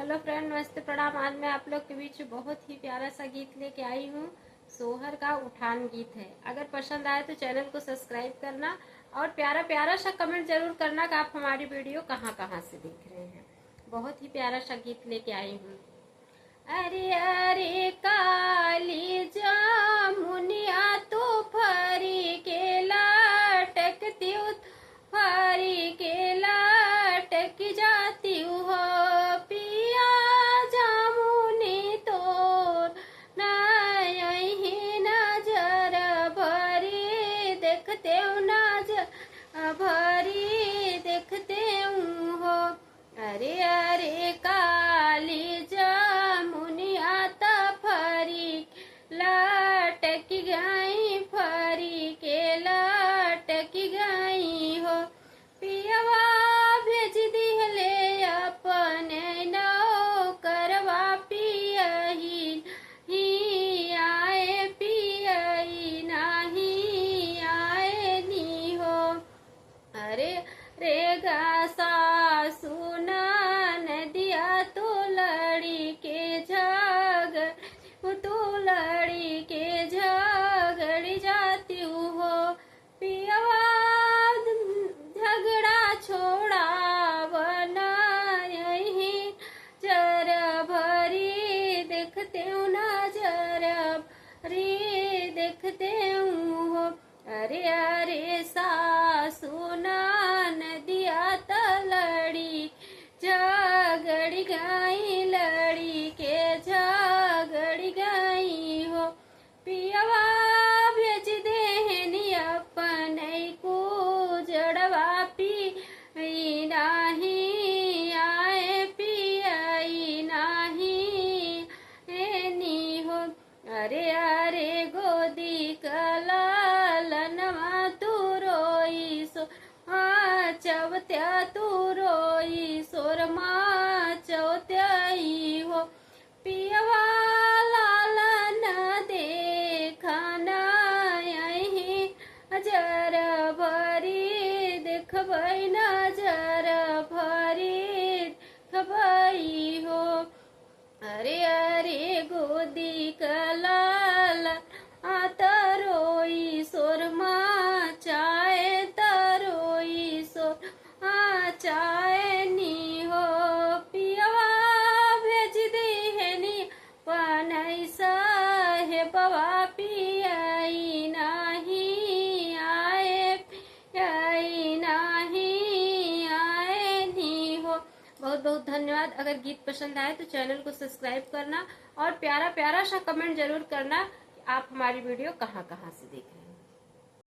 Hello friend, नमस्ते, प्रणाम। आज मैं आप लोग के बीच बहुत ही प्यारा सा गीत लेके आई हूँ। सोहर का उठान गीत है। अगर पसंद आए तो चैनल को सब्सक्राइब करना और प्यारा प्यारा सा कमेंट जरूर करना कि आप हमारी वीडियो कहाँ कहाँ से देख रहे हैं। बहुत ही प्यारा सा गीत लेके आई हूँ। अरे अरे काली जामुनिया तो फरी के लाटकती हूँ, फरी के लाटक जाती हूँ हो पिया जामुनी तोर नहीं नजर भरी देखते हूँ, नजर भरी देखते हूँ हो। अरे अरे काली जामुनिया तो फरी लटक गई, फरी के लटक गई हो। पियवा भेज दिहले अपने नौकरवा पियही ही आए, पियही नहीं आए नी हो। अरे रे गा सासू नदिया तो लड़ी के झगड़, तो लड़ी के झगड़ जाती हो। पियवा झगड़ा छोड़ा बना यही जर भरी देखते हूँ, नजर भरी देखते हूँ। अरे अरे सासू नदिया तलड़ी झगड़ गई, लड़ी के झगड़ गई हो। पियवा भेज देहनी अपने को जड़वा पी नहीं आए, पियई नहीं नी हो। अरे अरे गोदी कलालनवा तू रोई सो चवत्या, तू रोई सोर माँ चौत्याई हो। पियवा लालन देखना यही नजर भरी देखबई, नजर भरी देखबई हो। अरे अरे गोदी कलाल तरोई सोर माँ चाहे, तरोई सोर चाहे नी हो। पियवा भेज देहनी पनई साहेबवा पियई नहीं आए, पियई नहीं आए नी हो। बहुत बहुत धन्यवाद। अगर गीत पसंद आए तो चैनल को सब्सक्राइब करना और प्यारा प्यारा सा कमेंट जरूर करना कि आप हमारी वीडियो कहाँ कहाँ से देख रहे हैं।